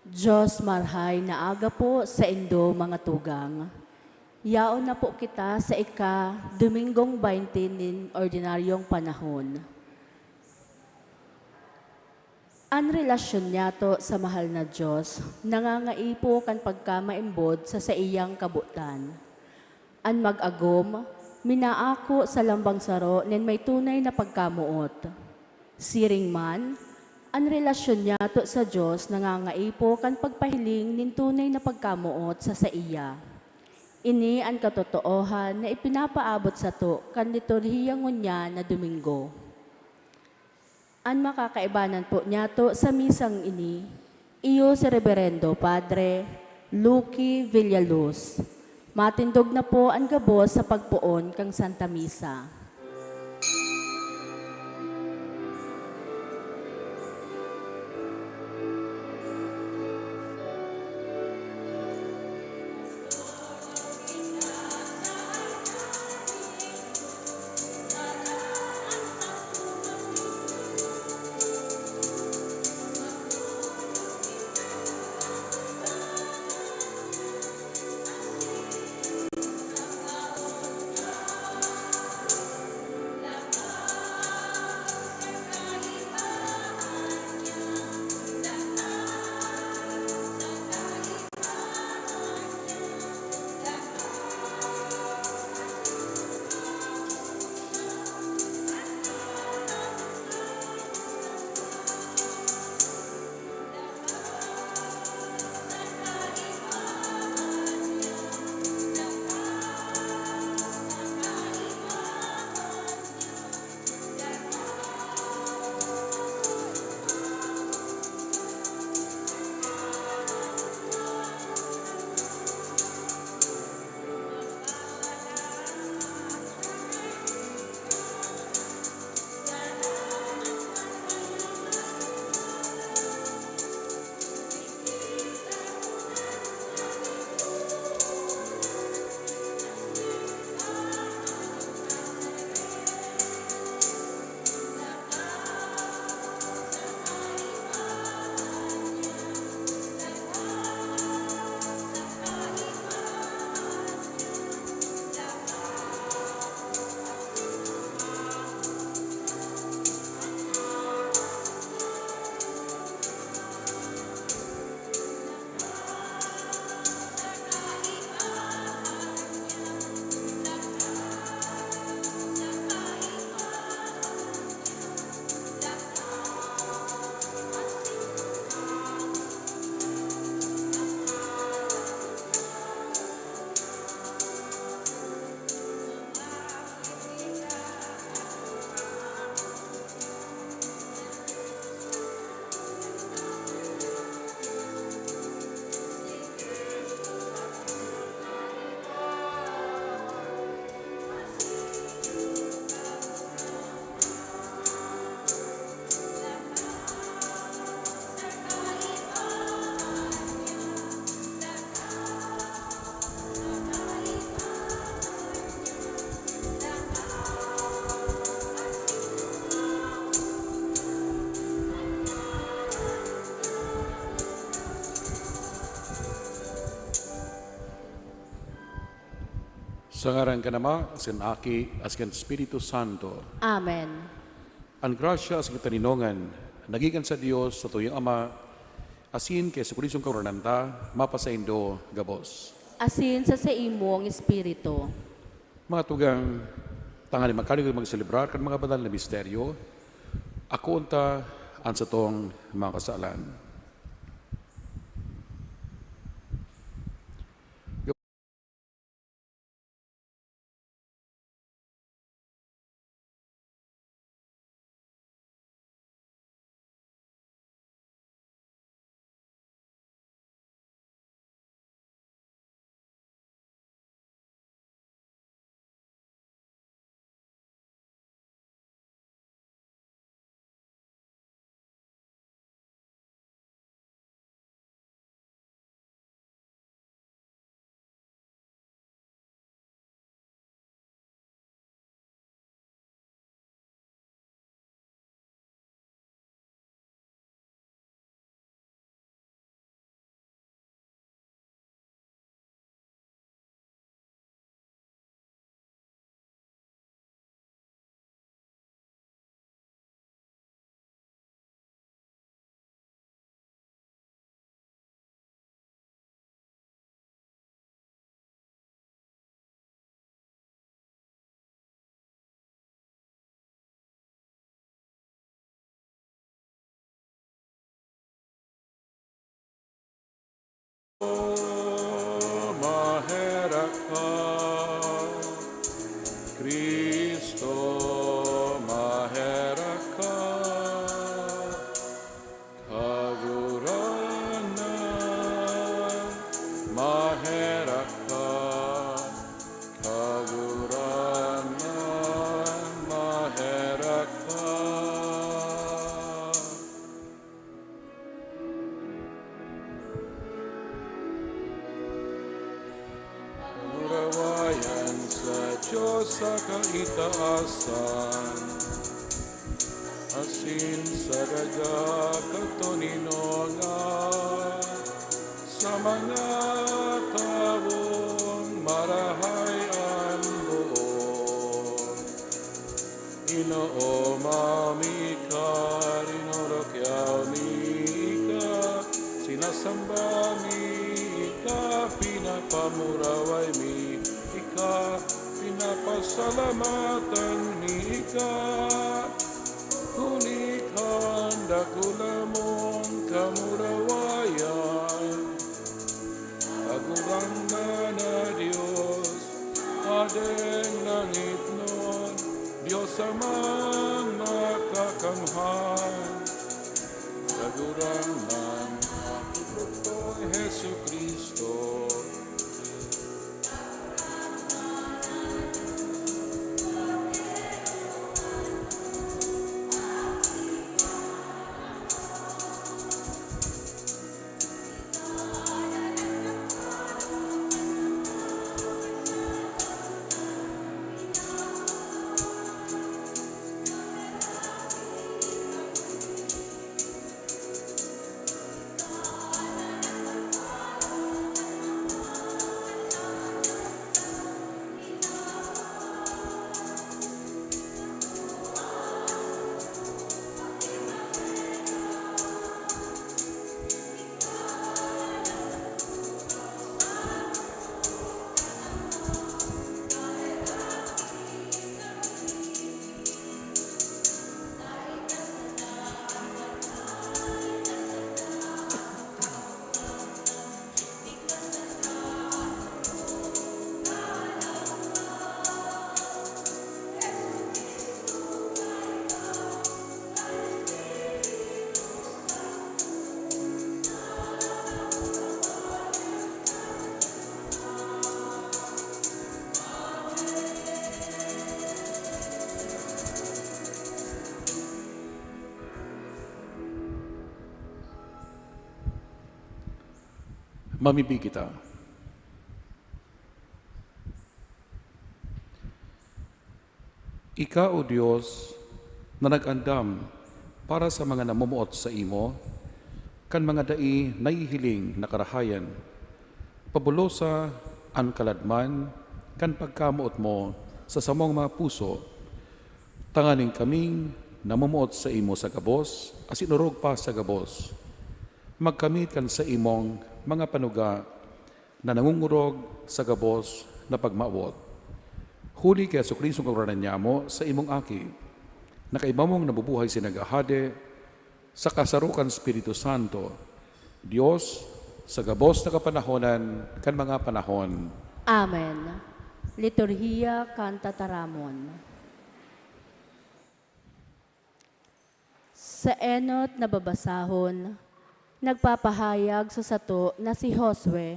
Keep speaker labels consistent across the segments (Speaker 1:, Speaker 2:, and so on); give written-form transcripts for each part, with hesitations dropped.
Speaker 1: Diyos marhay na aga po sa Indo mga tugang. Yaon na po kita sa Dominggong 20 nin ordinaryong panahon. Ang relasyon niya to sa mahal na Diyos, nangangaipo kan pagkamaimbod sa iyang kabutan. An mag-agom, minaako sa lambang saro nin may tunay na pagkamuot. Siring man, ang relasyon niya to sa Diyos nangangaipo kan pagpahiling nin tunay na pagkamuot sa iya. Ini ang katotoohan na ipinapaabot sa to kan liturhiyang niya na Domingo. Ang makakaibanan po niya to sa misang ini, iyo si Reverendo Padre Lucky Villaluz. Matindog na po ang gabos sa pagpuon kang Santa Misa.
Speaker 2: Sa ngaran ka nama, asin aki, askan Espiritu Santo.
Speaker 1: Amen.
Speaker 2: Ang grasya as kataninongan, nagikan sa Diyos sa tuyong Ama, asin kay sa kulisong kaunananta, mapasaindo gabos.
Speaker 1: Asin sa imong espiritu.
Speaker 2: Mga tugang, tangali magkalig magselebrar kan mga banal na misteryo, ako unta ang sa tong mga kasalan. Diyos sa kaitaasan, asin sa daga katoninongan, sa mga taong marahayan buong. Ginoo mami ka, rinorokyaw mi ka, sinasamba mi ka, pinapamuraway mi ka, pinapasalamatan mi ka. Kulikan dakulamon kamurawayan, agurangga na Diyos, adeng langit nun, Diyos amang makakamhan, aguranggan ako Hesu Kristo. Mamibig kita. Ika, O Diyos, na nag-andam para sa mga namumuot sa imo, kan mga dai naihiling na karahayan, pabulosa ang kaladman, kan pagkamuot mo sa samong mga puso, tanganing kaming namumuot sa imo sa gabos, as inurog pa sa gabos, magkamit kan sa imong mga panuga na nangungurog sa gabos na pagmawot. Huli kay Jesu-Kristo kaguranan niya mo sa imong aki, na kaibamong nabubuhay sinagahade sa kasarukan Espiritu Santo, Diyos, sa gabos na kapanahonan kan mga panahon.
Speaker 1: Amen. Liturhiya Kanta Taramon. Sa enot na babasahon, nagpapahayag sa sato na si Josue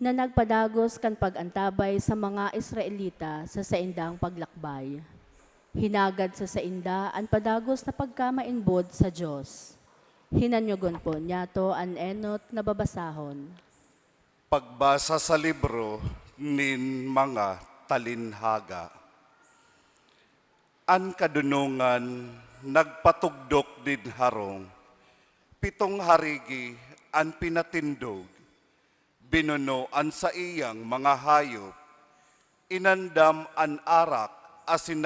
Speaker 1: na nagpadagos kan pag-antabay sa mga Israelita sa saindang paglakbay. Hinagad sa sainda ang padagos na pagkamainbod sa Diyos. Hinanyogon po niya to an enot na babasahon.
Speaker 3: Pagbasa sa libro nin mga talinhaga. An kadunungan nagpatugdok din harong, 7 harigi an pinatindog, binuno an sa iyang mga hayop, inandam an arak asin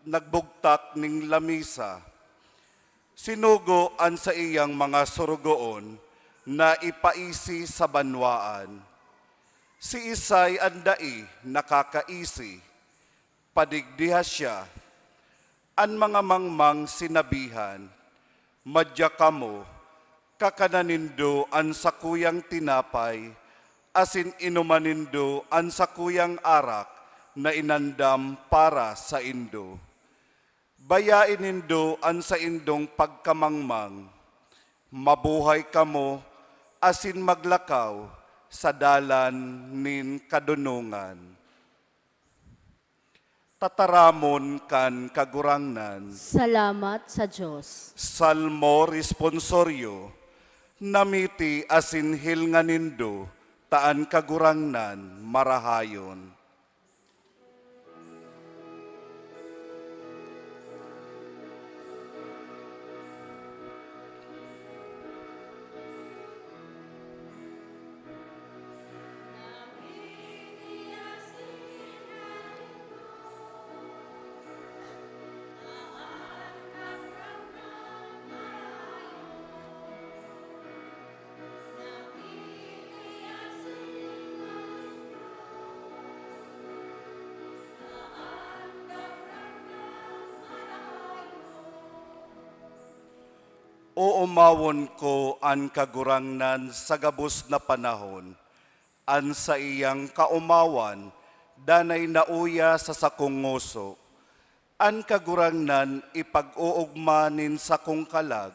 Speaker 3: nagbugtak ning lamisa, sinugo an sa iyang mga surugoon na ipaisi sa banwaan. Si Isay andai nakakaisi, padigdiha siya, an mga mangmang sinabihan, madya kamo, kakananindo an sakuyang tinapay, asin inumanindo an sakuyang arak na inandam para sa indo. Bayain nindo an sa indong pagkamangmang, mabuhay kamo, asin maglakaw sa dalan nin kadunungan. Tataramon kan kagurangnan.
Speaker 1: Salamat sa Diyos.
Speaker 3: Salmo responsoryo, namiti asin hilnganindo, taan kagurangnan marahayon. o umawon ko an kagurangnan sa gabos na panahon, an sa iyang kaumawan, danay nauya sa sakong nguso. An kagurangnan ipag-uugmanin sa kong kalag,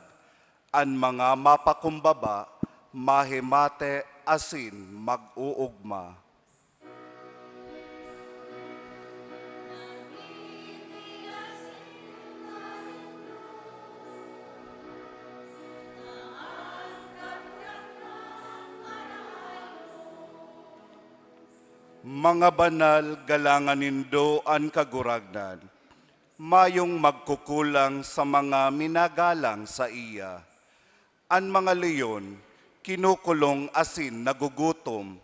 Speaker 3: an mga mapakumbaba, mahimate asin mag-uugma. Mga banal, galangan nindo an kaguragnan, mayong magkukulang sa mga minagalang sa iya. An mga leyon, kinukulong asin nagugutom,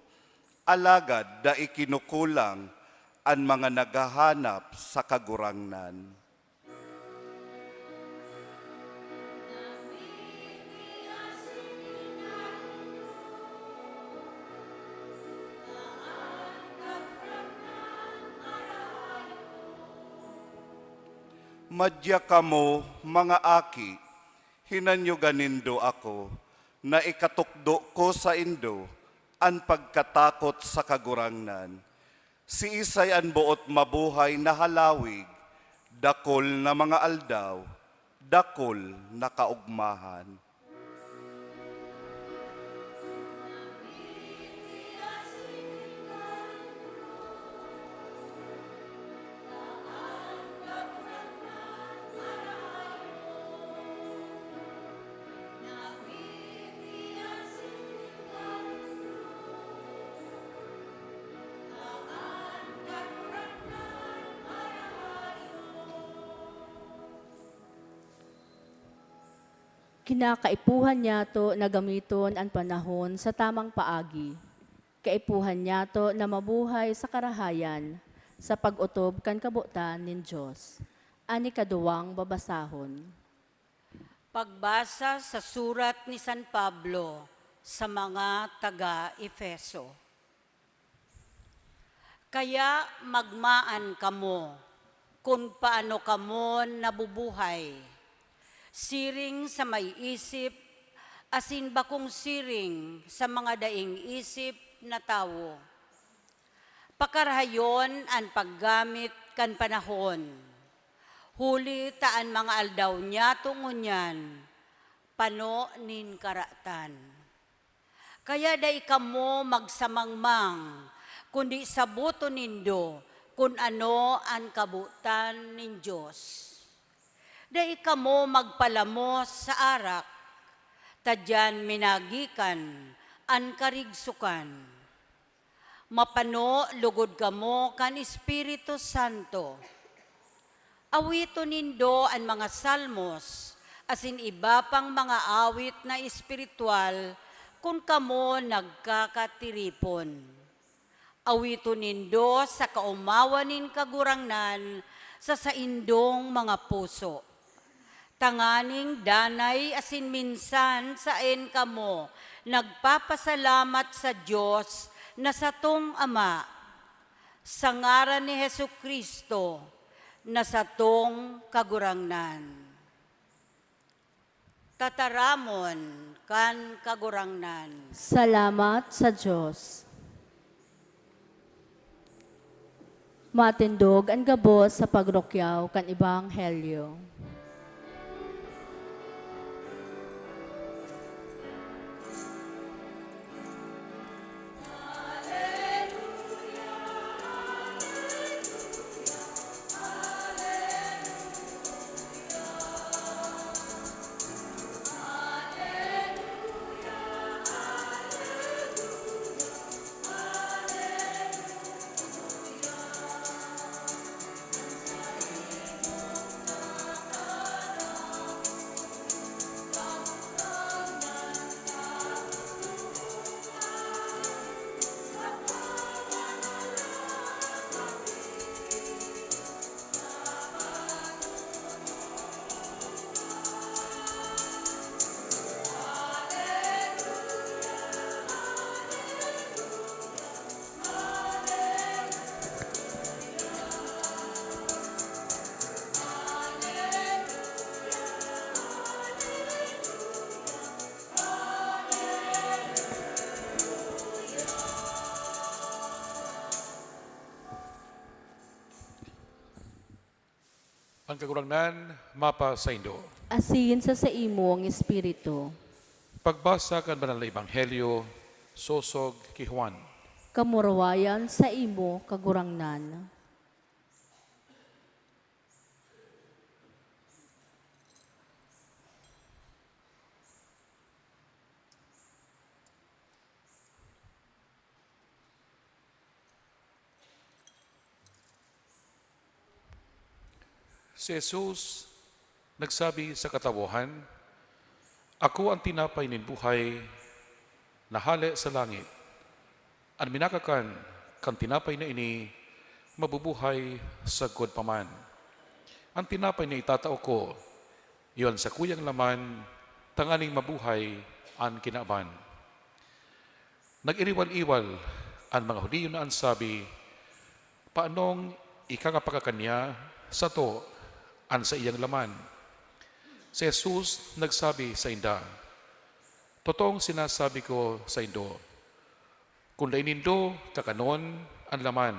Speaker 3: alagad da ikinukulang an mga naghahanap sa kagurangnan. Madya kamo, mga aki, hinanyo ganindo ako, na ikatukdo ko sa indo, an pagkatakot sa kagurangnan. Si Isay an buot mabuhay na halawig, dakol na mga aldaw, dakol na kaugmahan.
Speaker 1: Kinakaipuhan niya to na gamiton ang panahon sa tamang paagi. Kaipuhan niya to na mabuhay sa karahayan, sa pag-utob kan kabutan nin Diyos. Ani kaduwang babasahon.
Speaker 4: Pagbasa sa surat ni San Pablo sa mga taga-Efeso. Kaya magmaan kamo kung paano kamo nabubuhay. Siring sa may isip, asin bakong siring sa mga daing isip na tao. Pakarahayon ang paggamit kan panahon. Huli taan mga aldaw niya tungunyan, pano nin karatan. Kaya day kamo magsamangmang, kundi sabuto nindo, kun ano ang kabutan nin Diyos. Dai kamo magpalamos sa arak, tadyan minagikan, an karigsukan. Mapano lugod kamo kan Espiritu Santo. Awito nindo ang mga salmos, asin iba pang mga awit na espiritual, kung kamo nagkakatiripon. Awito nindo sa kaumawanin kagurangnan, sa saindong mga puso. Tanganing danay asin minsan saen kamo, nagpapasalamat sa Diyos na satong Ama, sa ngaran ni Hesukristo, na satong kagurangnan. Tataramon kan kagurangnan.
Speaker 1: Salamat sa Diyos. Matindog ang gabos sa pagrokyaw kan Ebanghelyo.
Speaker 2: Ang kagurangnan, mapa sa Indo.
Speaker 1: Asin sa imo ang espiritu.
Speaker 2: Pagbasa kan banal na Ebanghelyo, sosog ki Juan.
Speaker 1: Kamurawayan sa imo kagurangnan.
Speaker 2: Si Jesus nagsabi sa katawuhan, Ako ang tinapay nin buhay na hali sa langit. Ang minakakan kan tinapay na ini, mabubuhay sa good paman. Ang tinapay na itatao ko, iyon sa kuyang laman, tanganing mabuhay ang kinaban. Nag-iriwal-iwal ang mga Hudiyo na ansabi, paanong ikakapakakanya sa to an sa iyang laman? Si Jesus nagsabi sa inda, Totoong sinasabi ko sa indo, kung dainindo kakanon ang laman,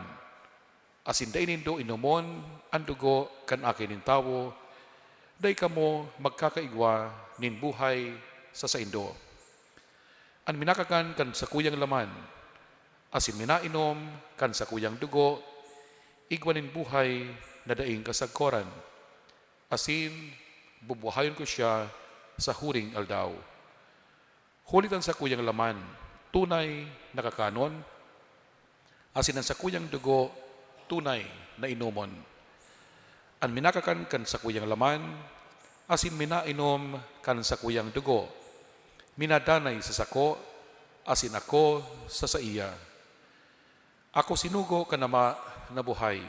Speaker 2: asin dainindo inumon ang dugo kan akin nin tawo, day kamo magkakaigwa nin buhay sa indo. Ang minakakan kan sa kuyang laman, asin minainom kan sa kuyang dugo, igwanin buhay na daing kasagkoran, asin bubuhayon ko siya sa huring aldaw. Hulitan sa kuyang laman, tunay na kakanon, asin ang sa kuyang dugo, tunay na inumon. Ang minakakan kan sa kuyang laman, asin minainom kan sa kuyang dugo, minadanay sa sako, asin ako sa iya. Ako sinugo kanama na buhay,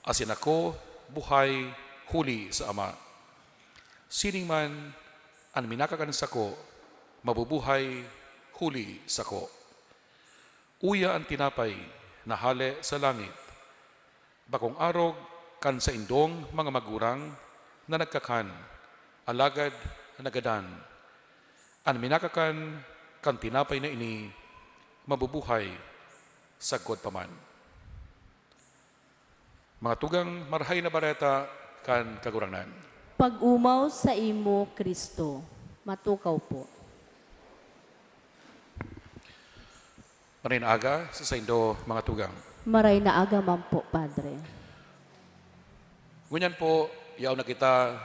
Speaker 2: asin ako buhay huli sa Ama. Sining man ang minakakan sako, mabubuhay huli sako. Uya ang tinapay na hali sa langit, bakong arog kan sa indong mga magurang na nagkakan, alagad nagadan. Ang minakakan kan tinapay na ini, mabubuhay sagod paman. Mga tugang marhay na bareta kan kagurangnan.
Speaker 1: Pag-umaw sa imo, Kristo. Matukaw po.
Speaker 2: Marin aga sa indo mga tugang.
Speaker 1: Maray na aga man po, Padre.
Speaker 2: Ngunyan po, yaw na kita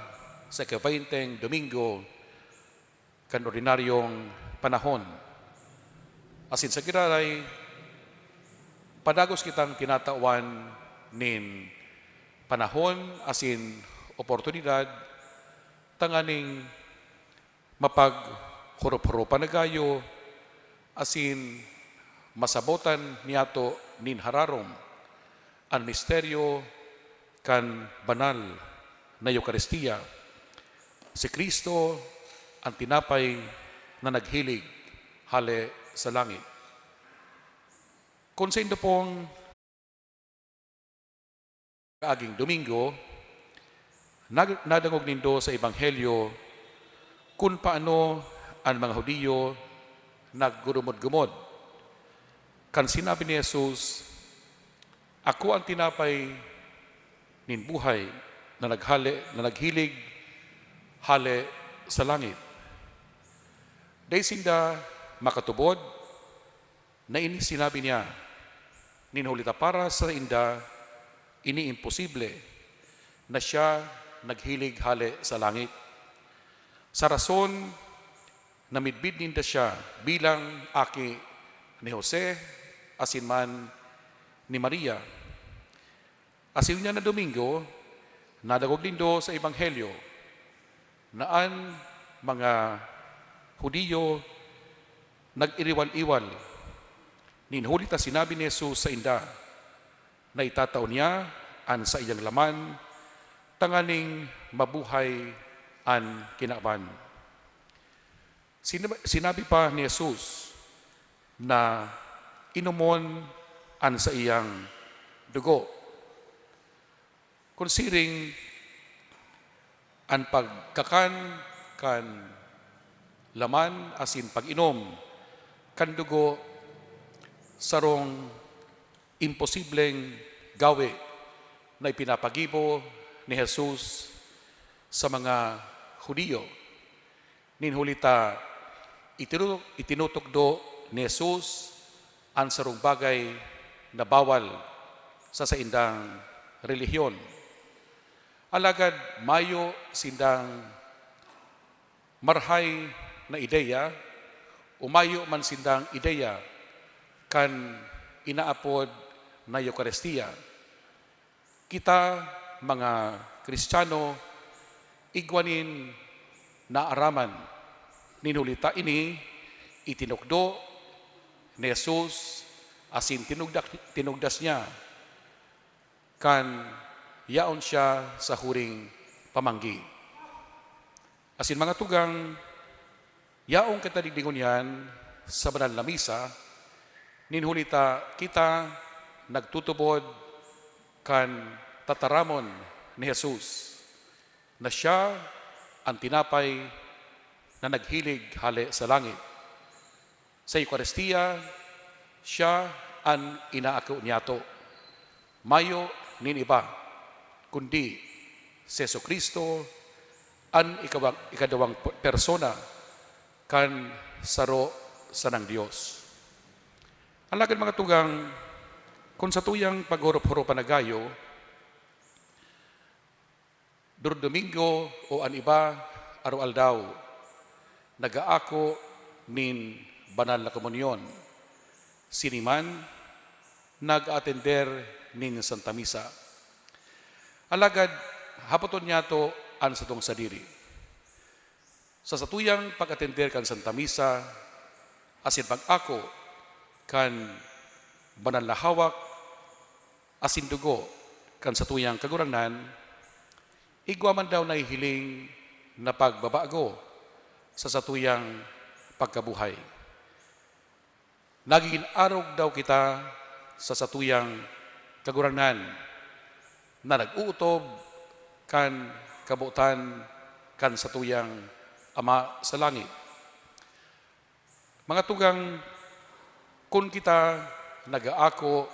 Speaker 2: sa ika-20 Domingo kan ordinaryong panahon. Asin sa kiraray, padagos kitang tinatawan nin panahon asin oportunidad tanganing mapag-hurup-hurupan na gayo asin masabotan niyato nin hararom ang misteryo kan banal na Eucharistia. Si Kristo ang tinapay na naghilig hale sa langit. Kung sa indo pong kaaging Domingo, nadangog nindo sa Ebanghelyo kung paano ang mga Hudiyo naggurumod-gumod. Kan sinabi ni Jesus, Ako ang tinapay nin buhay na naghilig hale sa langit. Dahil sinda makatubod, na ini sinabi niya, ninhulita para sa inda, ini imposible na siya naghilig hale sa langit. Sa rason na midbid ninda siya bilang aki ni Jose, asin man ni Maria. Asin niya na Domingo, nadagog lindo sa Ebanghelyo, naan mga Hudiyo nag-iriwal-iwal. Ninhulita sinabi ni Jesus sa inda, na itataw niya an sa iyang laman, tanganing mabuhay an kinaban. Sinabi pa ni Jesus na inumon an sa iyang dugo. Considering ang pagkakan kan laman asin pag-inom kan dugo sarong imposibleng gawi na ipinapagibo ni Jesus sa mga Hudiyo. Ninhulita, itinutugdo ni Jesus ang sarong bagay na bawal sa saindang relihiyon. Alagad mayo sindang marhay na ideya, umayo man sindang ideya kan inaapod na Eucharistia. Kita, mga Kristiyano, igwanin na araman. Ninulita ini, itinukdo ni Jesus, asin tinugdas niya, kan yaon siya sa huring pamanggi. Asin mga tugang, yaong katadigdingon yan sa banal na misa, ninhulita kita nagtutubod kan tataramon ni Jesus na siya ang tinapay na naghilig hali sa langit. Sa Eucharistia, siya ang inaako niyato. Mayo nin iba, kundi si Jesucristo ang ikadawang persona kan saro sa ng Diyos. Alagad mga tugang, kung sa tuyang paghurup-hurupan na gayo, Domingo o an iba arual daw, nagaako nin banal na komunyon. Siniman, nag-atender nin Santa Misa. Alagad, hapoton niya to an sa tong sadiri. Sa satuyang pag-atender kan Santa Misa, asin pag-ako kan banal na hawak, asin dugo kan satuyang kaguranan, igwa man daw nahihiling na pagbabago sa satuyang pagkabuhay. Nagiging arog daw kita sa satuyang kaguranan na nag-uutob kan kabutan kan satuyang Ama sa langit. Mga tugang, kung kita nagaako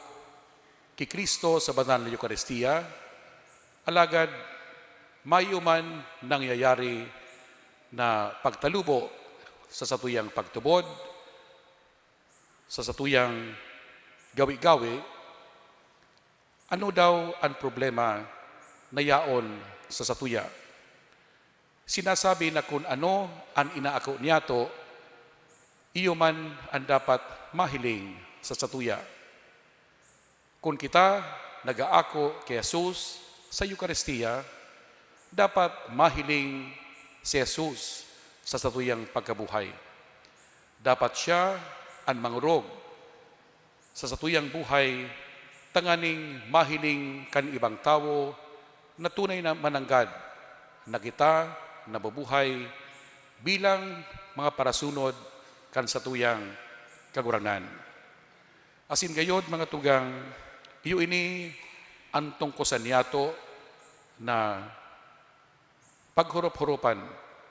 Speaker 2: kay Kristo sa banal na Eucharistia, alagad mayo man nangyayari na pagtalubo sa satuyang pagtubod, sa satuyang gawi-gawi, ano daw ang problema na yaon sa satuya? Sinasabi na kung ano ang inaako niyato, iyo man ang dapat mahiling sa satuya. Kung kita nagaako kay Jesus sa Eucharistia, dapat mahiling si Jesus sa satuyang pagkabuhay. Dapat siya ang mangurog sa satuyang buhay, tanganing mahiling kan ibang tao na tunay na mananggad na kita nabubuhay bilang mga parasunod kan satuyang kaguranan. Asin gayod mga tugang, iyo ini ang tungkosan niyato na paghurup-hurupan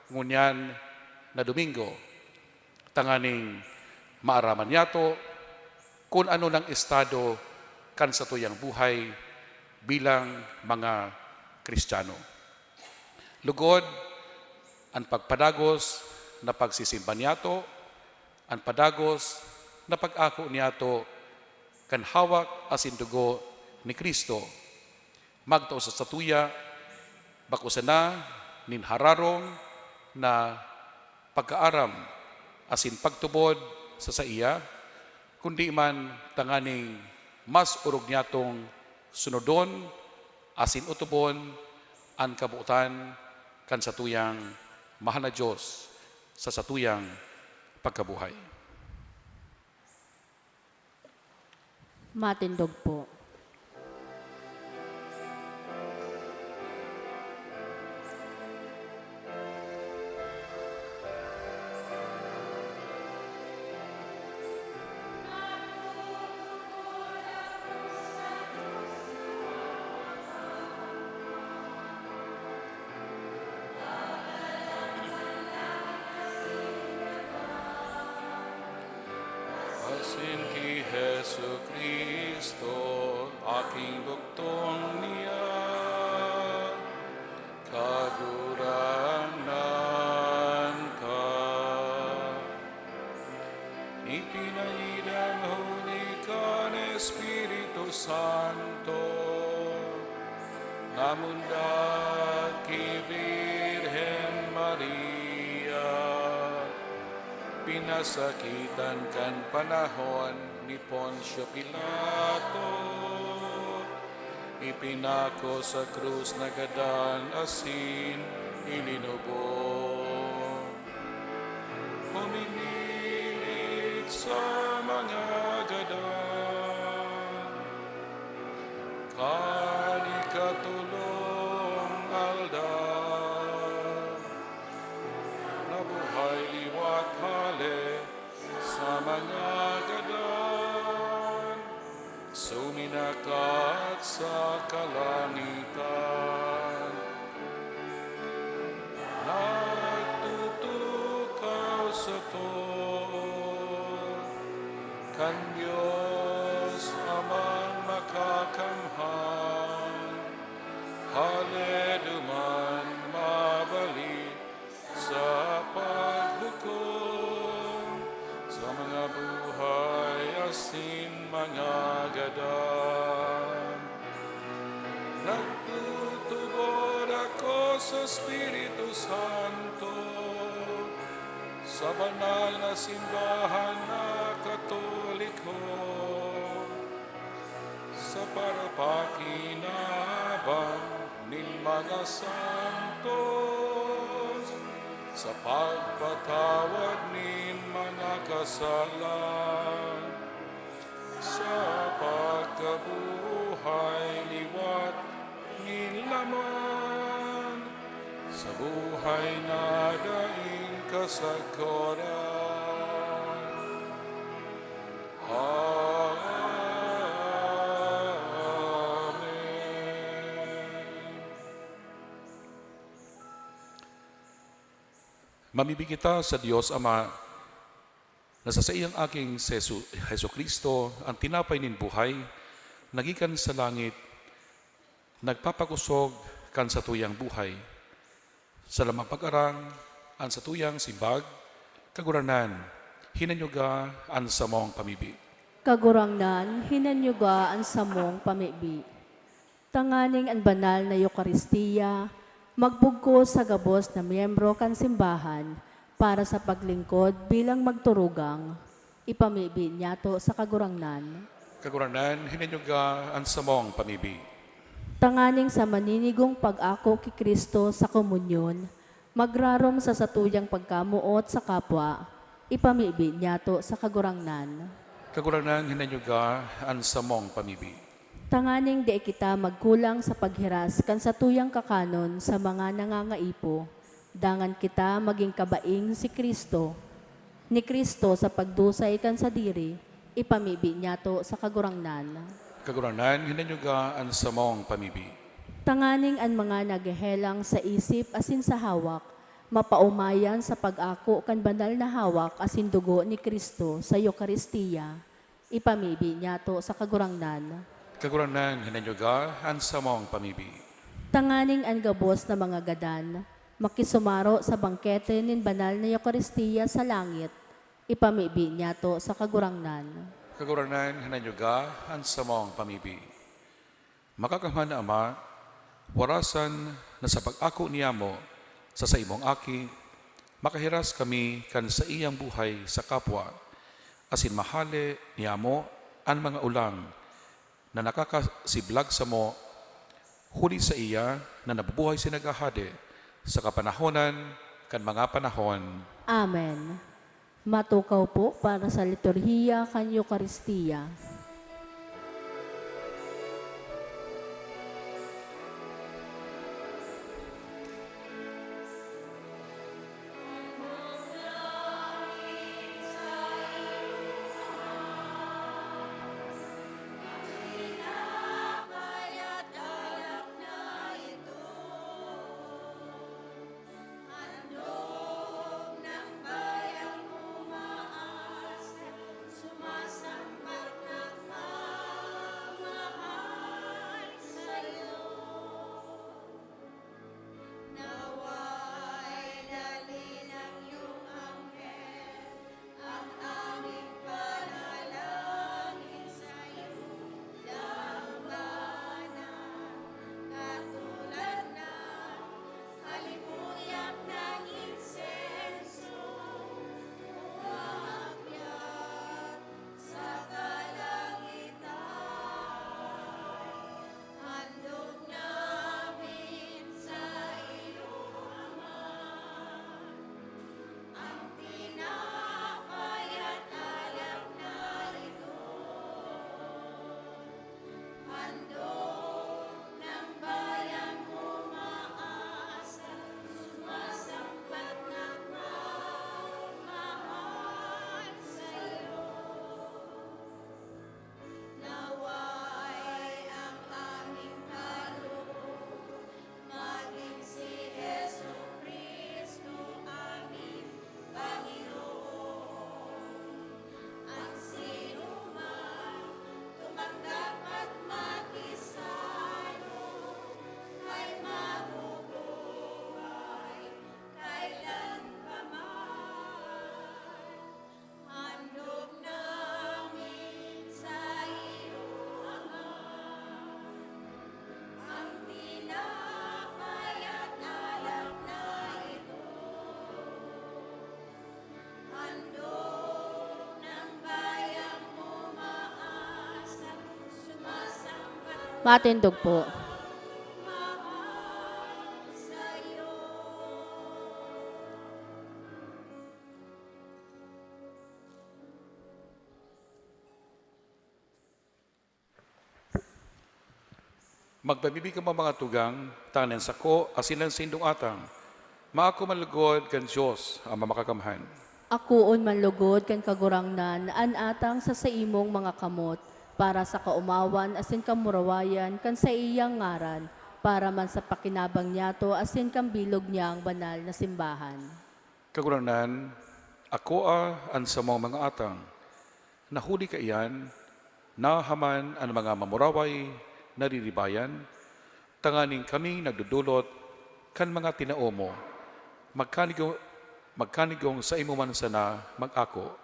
Speaker 2: ngunyan na Domingo, tanganing maaraman niyato kung ano ng estado kan satuyang buhay bilang mga Kristiyano. Lugod, ang pagpadagos na pagsisimba niyato, ang padagos na pag-ako niyato kan hawak asin dugo ni Kristo. Magtao sa satuya, bakusana, ninhararong na pagkaaram asin pagtubod sa iya, kundi man tanganing mas urog niyatong sunodon asin utubon ang kabuutan kan satuyang mahal na Diyos sa satuyang pagkabuhay.
Speaker 1: Matindog po.
Speaker 2: Asin ki Jesu Kristo, aking duktong niya, ipinangidang huli ka ng Espiritu Santo, namunda kay Virgen Maria, pinasakitan kan panahon ni Poncio Pilato, ipinako sa krus na gadan asin ilinubog. Huminilit sa mga gadan, kani katulong aldan, nabuhay liwat hale sa mga gadan, suminakat sa kalangitan. Nagtutukaw sa tol, kan Diyos amang makakamhan, haleluman mabalik sa paghukom sa mga buhay asin mga gadan. Nagtutubod ako sa Espiritu Santo, sa banal na simbahan na Katoliko, sa parapakinabang ng mga santos, sa pagpatawad ng mga kasalan, sa pagkabuhay liwat ng laman, sa buhay na daing kasagkoran. Amen. Mamibig kita sa Diyos Ama, na sa iyang aking Heso Kristo, ang tinapay nin buhay, nagikan sa langit, nagpapakusog kan sa tuyang buhay. Sa lamang pag-arang, ang sa tuyang simbag, kaguranan, hinanyuga ang samong pamibi.
Speaker 1: Kagurangnan, hinanyuga ang samong pamibi. Tanganing ang banal na Eukaristiya, magbugko sa gabos na miyembro kan simbahan, para sa paglingkod bilang magturugang, ipamibi niyato sa kagurangnan.
Speaker 2: Kaguranan, hinanyuga ang samong pamibi.
Speaker 1: Tanganing sa maninigong pag-ako ki Kristo sa komunyon, magrarom sa satuyang pagkamuot sa kapwa, ipamibi niyato sa kagurangnan.
Speaker 2: Kaguranan, hinanyuga ang samong pamibi.
Speaker 1: Tanganing di kita magkulang sa paghiras kan satuyang kakanon sa mga nangangaipo, dangan kita maging kabaing si Kristo. Ni Kristo sa pagdusay kan sa diri, ipamibi niyato sa kagurangnan.
Speaker 2: Kaguranan, hinanyuga ang samong pamibi.
Speaker 1: Tanganing ang mga naghehelang sa isip asin sa hawak, mapaumayan sa pag-ako kan banal na hawak asin dugo ni Kristo sa Eukaristiya, ipamibi niyato sa kagurangnan.
Speaker 2: Kaguranan, hinanyuga ang samong pamibi.
Speaker 1: Tanganing ang gabos na mga gadan, makisumaro sa bangkete nin banal na Eukaristiya sa langit, ipamibi niyato sa kagurangnan.
Speaker 2: Kaguranan, hinanyuga ang samong pamibi. Makakamhan na Ama, warasan na sa pag-ako niya mo sa imong aki, makahiras kami kan sa iyang buhay sa kapwa, asin mahali niya mo ang mga ulang na nakakasiblag sa mo, huli sa iya na nabubuhay sinagahade sa kapanahonan kan mga panahon.
Speaker 1: Amen. Matukaw po para sa liturhiya kan Eukaristiya.
Speaker 5: Sumasambat na
Speaker 1: Matindog po.
Speaker 2: Magpabibig ang mga tugang, tanan sako, asinan sindong atang. Maako malugod kan Diyos ang mamakamhan.
Speaker 1: Akuon manlugod kan kagurangnan, an atang sa imong mga kamot, para sa kaumawan asin kamurawayan kan sa iyang ngaran, para man sa pakinabang niyato asin kambilog niyang banal na simbahan.
Speaker 2: Kaguranan, ako ang sa mga atang. Nahuli ka iyan, nahaman ang mga mamuraway, nariribayan, tanganing kami nagdudulot, kan mga tinao mo, magkanigong sa imo man sana mag-ako.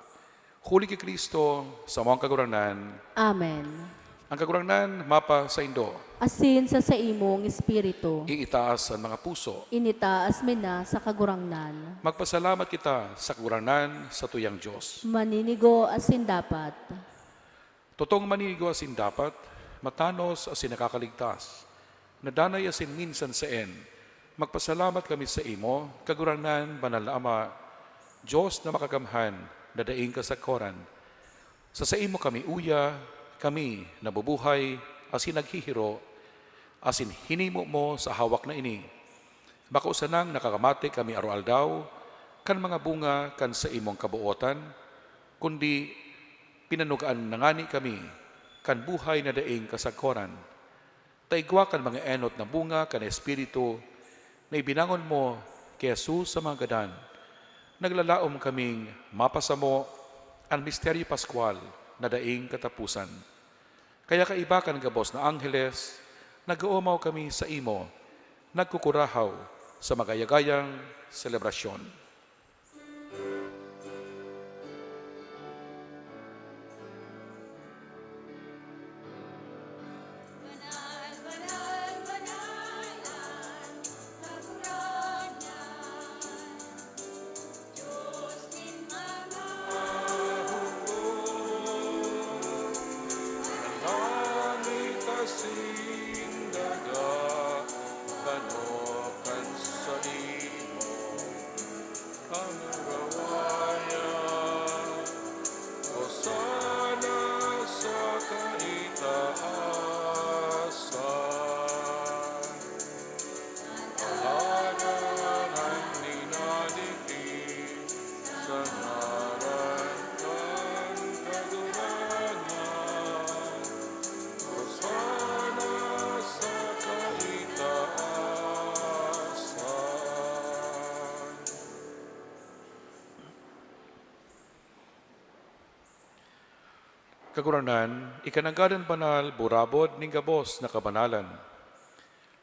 Speaker 2: Huli ki Kristo sa mga kaguranan,
Speaker 1: Amen.
Speaker 2: ang kaguranan mapa sa indo,
Speaker 1: Asin sa imong espiritu,
Speaker 2: iitaas ang mga puso.
Speaker 1: initaas mina sa kagurangnan.
Speaker 2: Magpasalamat kita sa kaguranan sa tuyang Diyos.
Speaker 1: Maninigo asin dapat.
Speaker 2: Totong maninigo asin dapat, matanos asin nakakaligtas. Nadanay asin minsan sa magpasalamat kami sa imo, kaguranan, banal na Ama, Diyos na makagamhan, na daing kasakoran. Sa imo kami uya, kami nabubuhay, asin naghihiro, asin hinimo mo sa hawak na ini. Baka usanang nakakamati kami aral daw, kan mga bunga kan sa imong kabuotan, kundi pinanugaan na ngani kami, kan buhay na daing kasakoran. Taigwa kan mga enot na bunga kan espiritu, na ibinangon mo kay Jesus sa mga gadan. Naglalaom kaming mapasamo ang misteryo Pascual na daing katapusan. Kaya kaiba kan gabos na angheles, nag-uumaw kami sa imo, nagkukurahaw sa magayagayang selebrasyon. Kaguranan, ikananggadan banal, burabod, ning gabos na kabanalan.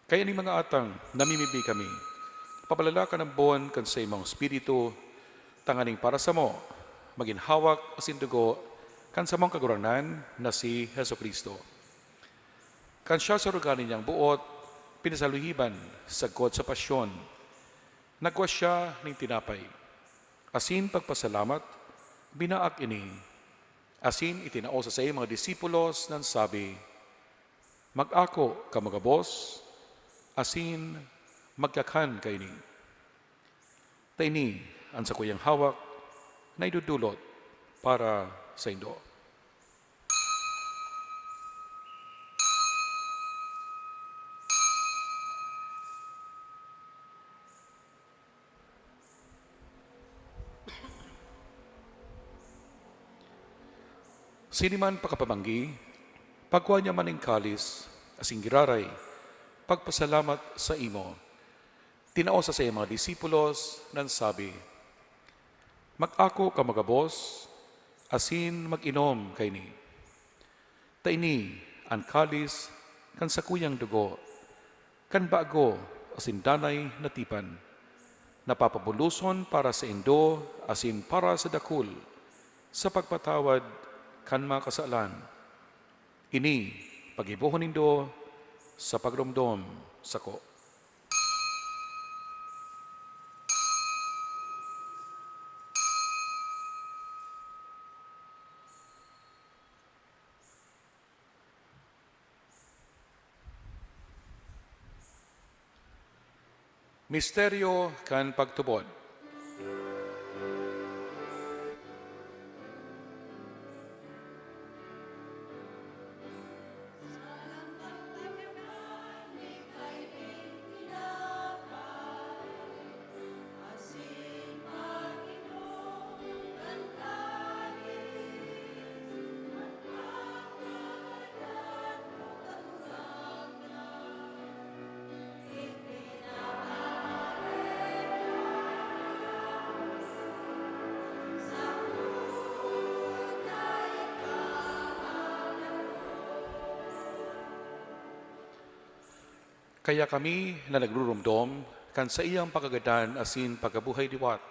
Speaker 2: Kaya ni mga atang, namimibi kami. Papalala ka ng buwan kan sa imong espiritu, tanganing para sa mo, maginhawak asin dugo, kan sa mong kaguranan na si Heso Kristo. Kan siya sa ruganin niyang buot, pinasaluhiban, sagkot sa pasyon. Nagwas siya ng tinapay. Asin pagpasalamat, binaak ini. Asin itinao sa mga disipulos ng sabi, mag-ako ka magabos, asin magkakan kaini. Taini ang sa kuyang hawak na idudulot para sa indo. Siniman pakapamanggi, pagkuha niya maning kalis, asing giraray, pagpasalamat sa imo. Tinao sa mga disipulos nan sabi, mag-ako ka magabos, asin mag-inom kay ni. Taini ang kalis kan sa kuyang dugo, kan bago asin danay na tipan, napapabuluson para sa indo asin para sa dakul, sa pagpatawad kan mga kasalan. Ini pagibuhon nindo sa pagrumdom sako. Misteryo kan pagtubod. Kaya kami na nagrurumdom kan sa iyang pagkagadan asin pagkabuhay diwat.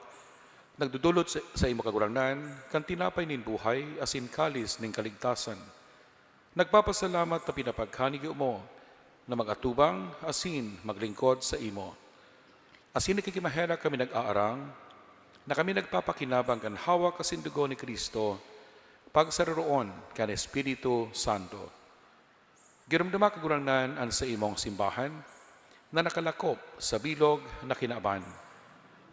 Speaker 2: Nagdudulot sa imo kagurangnan kan tinapay nin buhay asin kalis ning kaligtasan. Nagpapasalamat na pinapaghanig mo na magatubang asin maglingkod sa imo. Asin nakikimahera kami nag-aarang na kami nagpapakinabang kan hawak asin dugo ni Kristo pagsaroon kan Espiritu Santo. Giramdama kagurangnan ang sa imong simbahan na nakalakop sa bilog na kinaaban.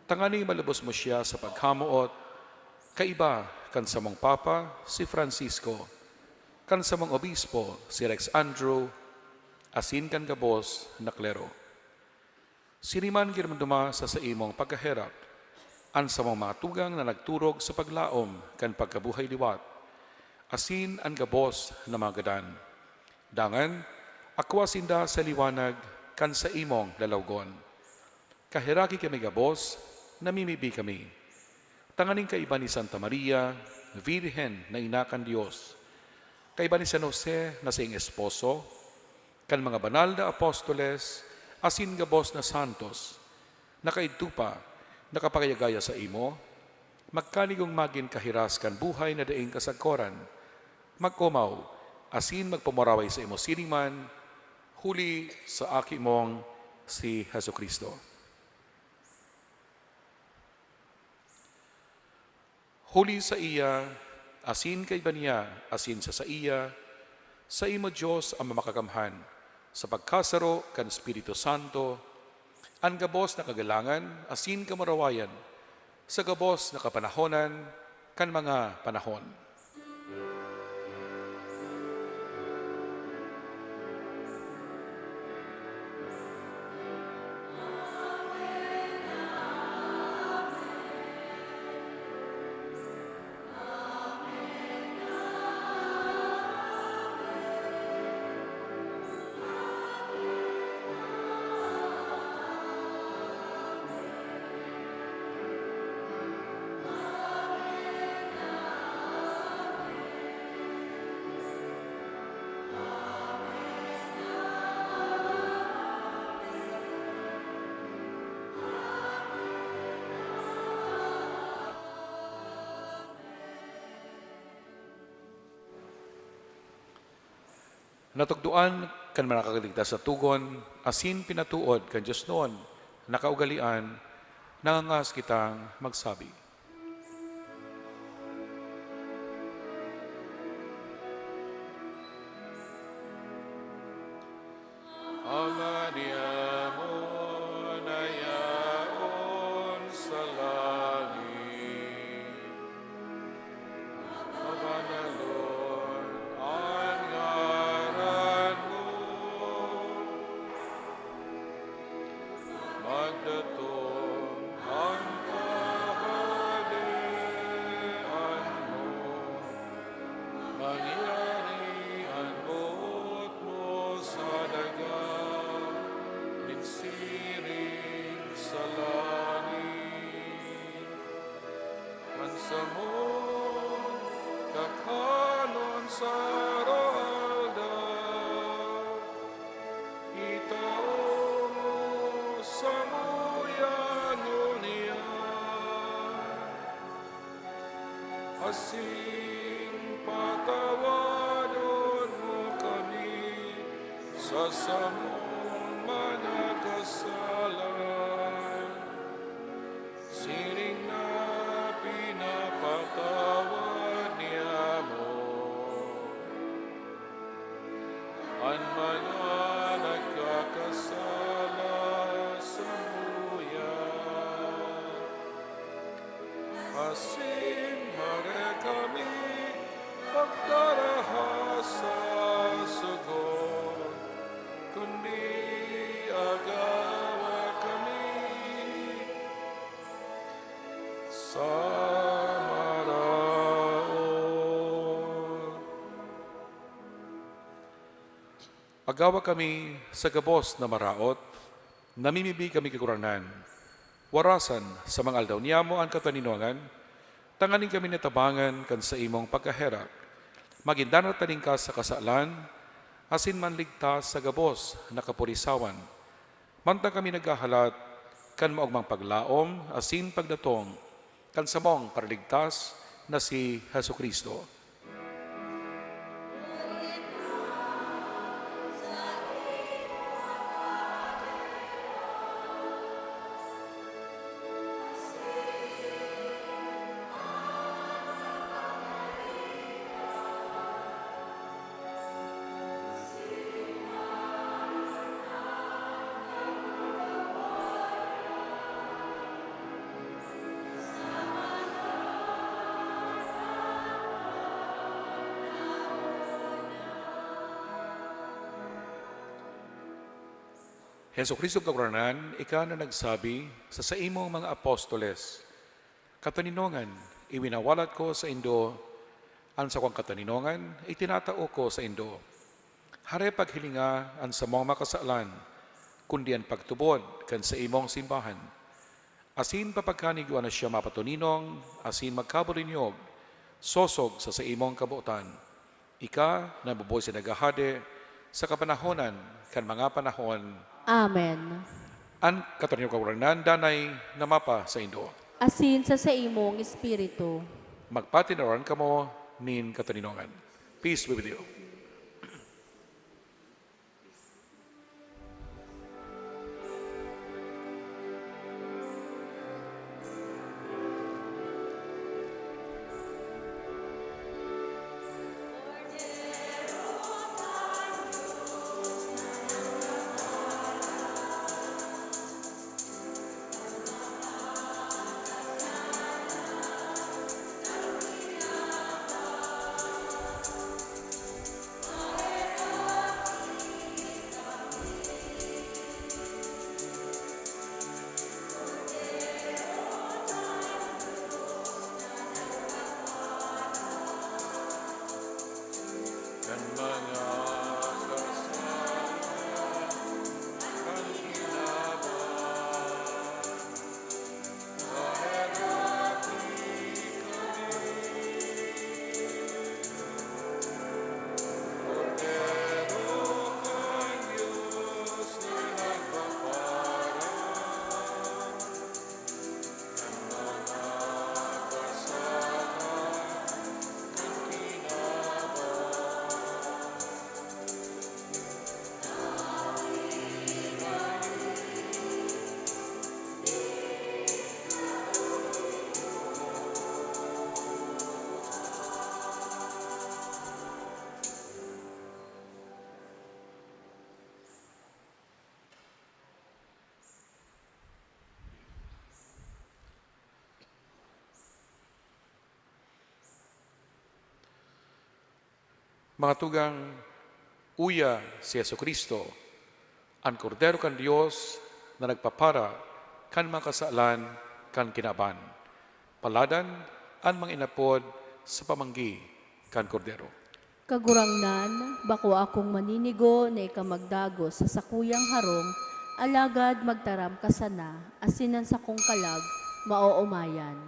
Speaker 2: Tangani malubos mo siya sa paghamuot, kaiba kan sa mong Papa si Francisco, kan sa mong Obispo si Rex Andrew, asin kan gabos na klero. Siniman giramdama sa imong pagkaherap, ang sa mong mga tugang na nagturog sa paglaom kan pagkabuhay liwat, asin ang gabos na mga gadan. Dangan, akwasinda sa liwanag kan sa imong lalawgon. Kahiraki kami gabos, namimibi kami. Tanganing kaiba ni Santa Maria, Virgen na inakan Diyos. Kaiba ni San Jose na siyang esposo, kan mga banal na apostoles, asin gabos na santos, nakaidtupa, nakapakayagaya sa imo, magkanigong magin kahiras kan buhay na daing kasagkoran, magkumaw, asin magpamuraway sa imo siniman, huli sa aki mong si Hesus Kristo. Huli sa iya, asin kay baniya, asin sa iya, sa imo Diyos ang mamakagamhan, sa pagkasaro kan Espiritu Santo, ang gabos na kagalangan, asin kamarawayan, sa gabos na kapanahonan, kan mga panahon. Natugduan kan manakakaligtas sa tugon, asin pinatuod kan Diyos noon, nakaugalian, nangangas kitang magsabi. Ama niya mo na yaon sa langit, mabanalon ang ngaran mo, magdatong ang kaharian mo, mangyari ang buot mo sa dagat, minsiring sa langit. Mansamon, kakalon sa roaldaw, itao mo sa muyangon niya, asing patawadon mo kami sa samong manakasalan, siring na pinapatawad niya mo. Ang mga nagkakasala sa Agawa kami sa gabos na maraot, namimibi kami kaguranan. Warasan sa mga aldaw niyamo ang kataninongan, tanganin kami natabangan kan sa imong pagkaherak. Magindanat taning ka sa kasalan, asin manligtas sa gabos na kapurisawan. Mantang kami naghahalat, kan maugmang paglaom, asin pagdatong, kan samong paraligtas na si Hesu Kristo. Heso Kristo kaguranan, ika na nagsabi sa imong mga apostoles, kataninongan, iwinawalat ko sa indo, ang sa kong kataninongan, itinatao ko sa indo. Hare paghilinga ang sa mga makasalan, kundi ang pagtubod kan sa imong simbahan. Asin papagkaniguan na siya mapatuninong, asin magkaburinyog, sosog sa imong kabuotan. Ika na buboy sa nagahade, sa kapanahonan kan mga panahon.
Speaker 1: Amen.
Speaker 2: An kataninong kaguranan, danay namapa sa indo.
Speaker 1: Asin sa imong espiritu.
Speaker 2: Magpatinaran kamo nin kataninongan. Peace be with you. Mga tugang, uya si Yesu Kristo, ang kordero kan Dios na nagpapara kan mga kasaalan kan kinaban. Paladan ang mga inapod sa pamanggi kan kordero.
Speaker 1: Kagurangnan, bako akong maninigo na ikamagdagos sa sakuyang harong, alagad magtaram ka sana, asinan sa kong kalag, maoomayan.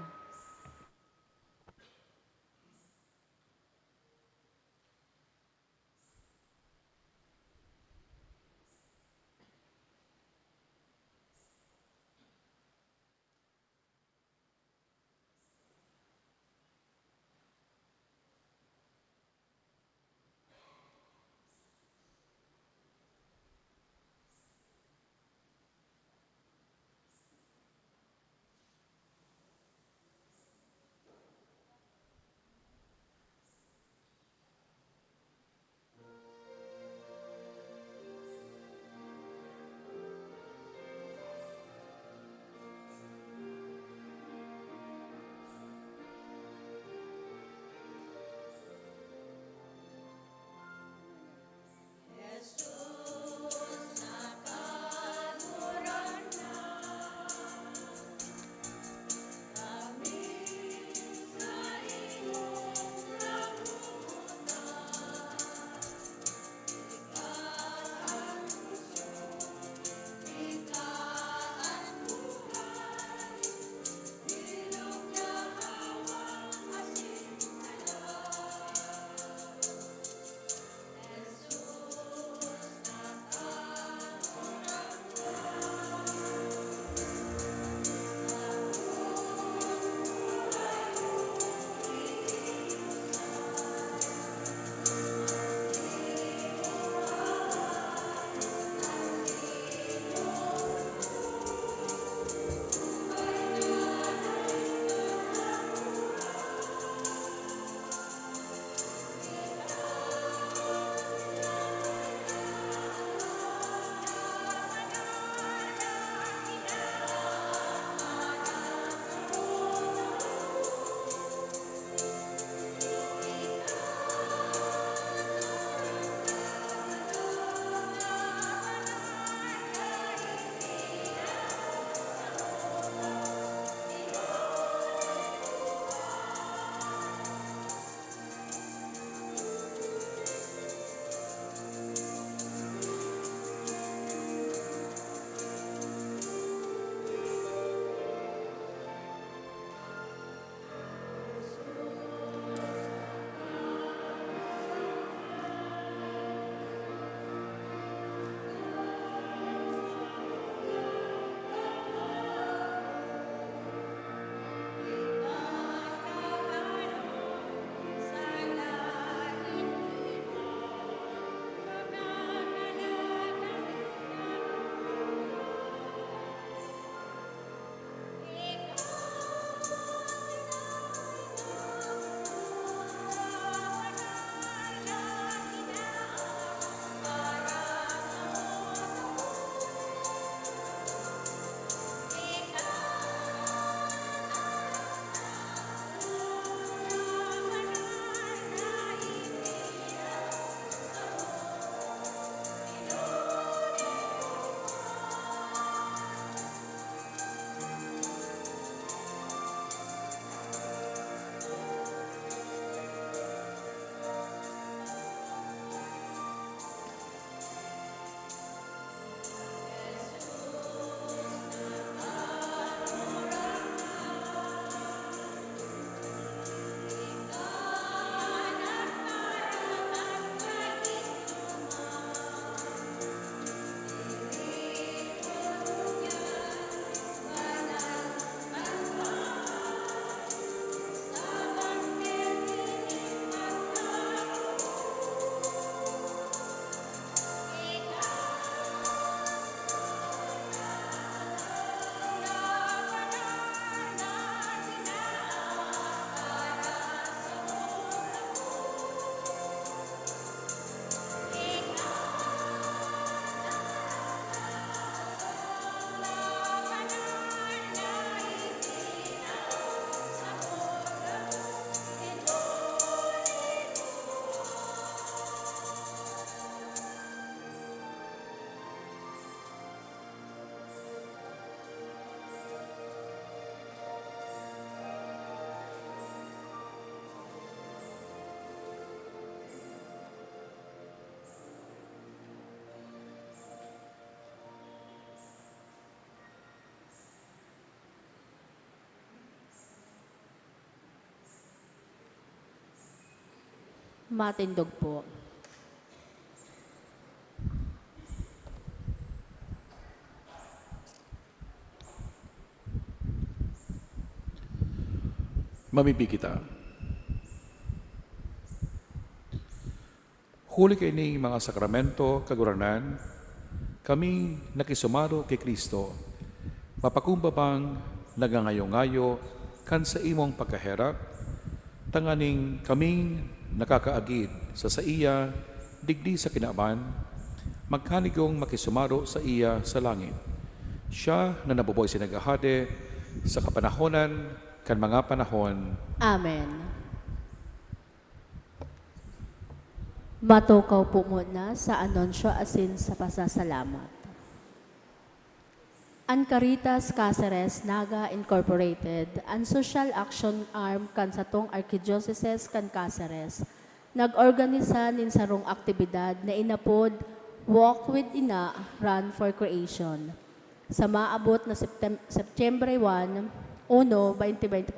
Speaker 1: Matindog po.
Speaker 2: Mamibi kita. Huli kay ni mga sakramento, kaguranan, kami nakisumaro kay Kristo, mapakumbabang nagangayo-ngayo kan sa imong pagkaherap, tanganing kaming nakakaagid sa iya, digdi sa kinaban, magkanigong makisumaro sa iya sa langit. Siya na nabuboy sinagahade sa kapanahonan kan mga panahon.
Speaker 1: Amen. Matukaw po muna sa anunsyo asin sa pasasalamat. An Caritas Cáceres Naga Incorporated, an social action arm kan satong Archdiocese kan Cáceres, nag-organisa nin sarong aktibidad na inapod Walk with Ina, Run for Creation. Sa maabot na September 1, 2024,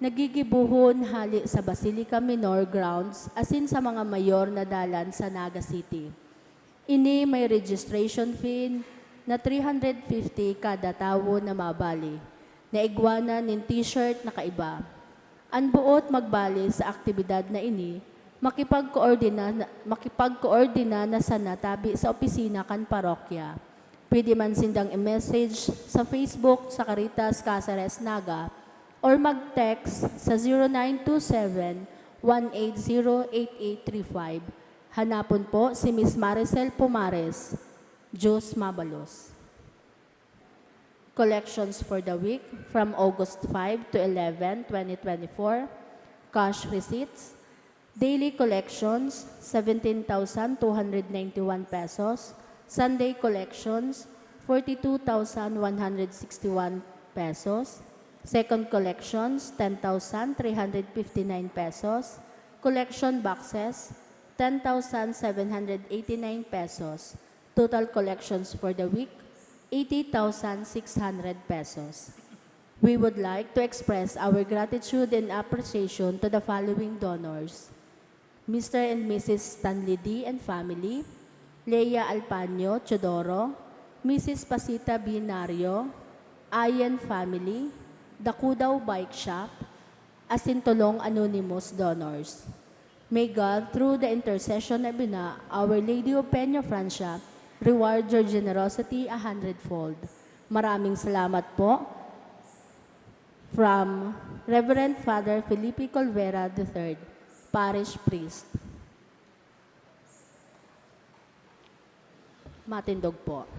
Speaker 1: nagigibuhon hali sa Basilica Minor Grounds asin sa mga mayor na dalan sa Naga City. Ini may registration fee na 350 kada tawo na mabali, na igwana nin t-shirt na kaiba. Ang buot magbali sa aktibidad na ini, makipagkoordina na sa natabi sa opisina kan parokya. Pwede man sindang i-message sa Facebook sa Caritas Cáceres Naga or mag-text sa 0927-180-8835. Hanapon po si Miss Maricel Pumares, Diyos Mabalos. Collections for the week from August 5 to 11, 2024. Cash receipts. Daily collections, 17,291 pesos. Sunday collections, 42,161 pesos. Second collections, 10,359 pesos. Collection boxes, 10,789 pesos. Total collections for the week, 80,600 pesos. We would like to express our gratitude and appreciation to the following donors: Mr. and Mrs. Stanley D. and family, Leia Alpanyo Chodoro, Mrs. Pasita Binario, Ayan family, Dakudaw Bike Shop, Asintolong Anonymous donors. May God, through the intercession of Ina, Our Lady of Peña Francia, reward your generosity 100-fold. Maraming salamat po. From Reverend Father Felipe Colvera III, Parish Priest. Matindog po.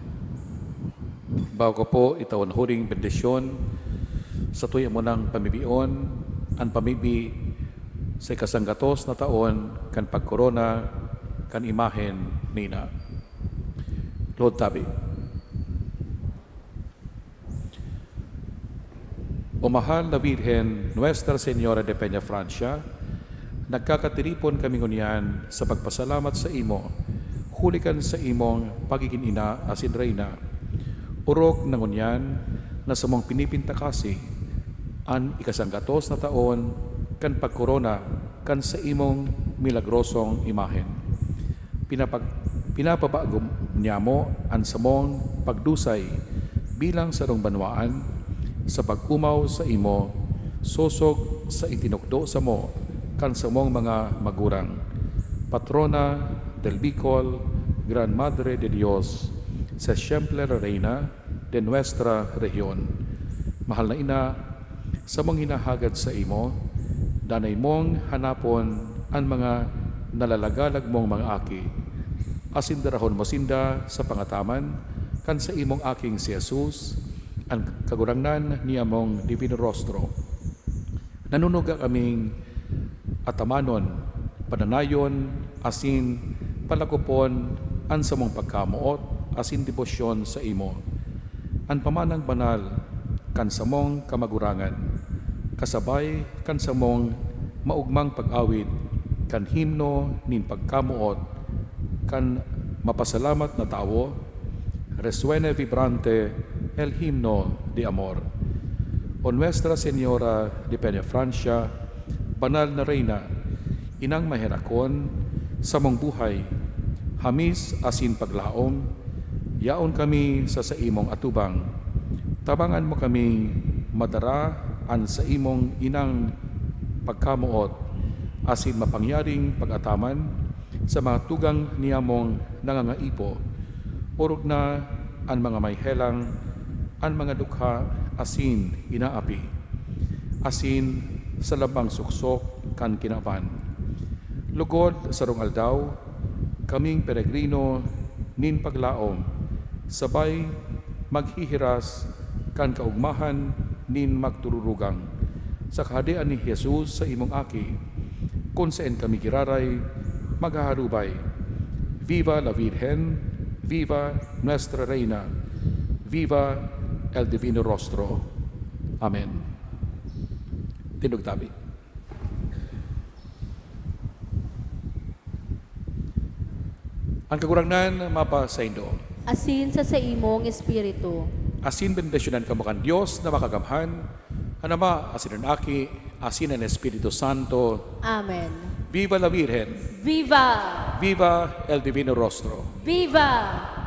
Speaker 2: Bago po itawan huring bendisyon, sa tuya mo ng pamibion, ang pamibi sa ikasanggatos na taon, kan pagkorona, kan imahen nina. Lord Tabi. O mahal na Birhen, Nuestra Señora de Peña Francia, nagkakatiripon kami ngunyan sa pagpasalamat sa imo, hulikan sa imong pagiging ina asin reyna. Urok na ngunyan na sa mong pinipinta kasi, an ikasanggatos na taon, kan pagkorona, kan sa imong milagrosong imahen. Pinapabago niya mo ang samong pagdusay bilang sarong banwaan sa pag-umaw sa imo, sosog sa itinukdo sa mo, kan sa mong mga magurang. Patrona del Bicol, Gran Madre de Dios, sa Siempre Reina de Nuestra Región. Mahal na ina, sa mong hinahagad sa imo, danay mong hanapon ang mga nalalagalag mong mga aki. Asindarahon mo sinda sa pangataman, kan sa imong aking si Jesus, ang kagurangnan niya mong divino rostro. Nanunuga kaming atamanon, pananayon, asin palakupon, an sa mong pagkamuot, asin debosyon sa imo. Ang pamanang banal, kan sa mong kamagurangan, kasabay kan sa mong maugmang pag-awit, kan himno nin pagkamuot, kan mapasalamat na tao, resuene vibrante el himno de amor. O Nuestra Señora de Peña Francia, banal na reyna, inang maherakon, sa mong buhay, hamis asin paglaom, yaon kami sa imong atubang. Tabangan mo kami madaraan sa imong inang pagkamuot, asin mapangyaring pag-ataman sa mga tugang niyamong nangangaipo, urog na ang mga may helang, ang mga dukha asin inaapi, asin sa labang suksok kan kinaban. Lugod sa rong aldaw, kaming peregrino nin paglaom, sabay maghihiras kan kaugmahan nin magtururugang sa kahadian ni Jesus sa imong aki, kung saan kami giraray maghaharubay. Viva la Virgen, viva Nuestra Reina, viva el Divino Rostro. Amen. Tinugtabi. Ang kagurangan mapa sa Indo.
Speaker 1: Asin sa imong espiritu.
Speaker 2: Asin bendisyonan ka mo kan Diyos na makagamhan, Anama, asin ang Aki, asin ang Espiritu Santo.
Speaker 1: Amen.
Speaker 2: Viva la Virgen!
Speaker 1: Viva!
Speaker 2: Viva el Divino Rostro!
Speaker 1: Viva!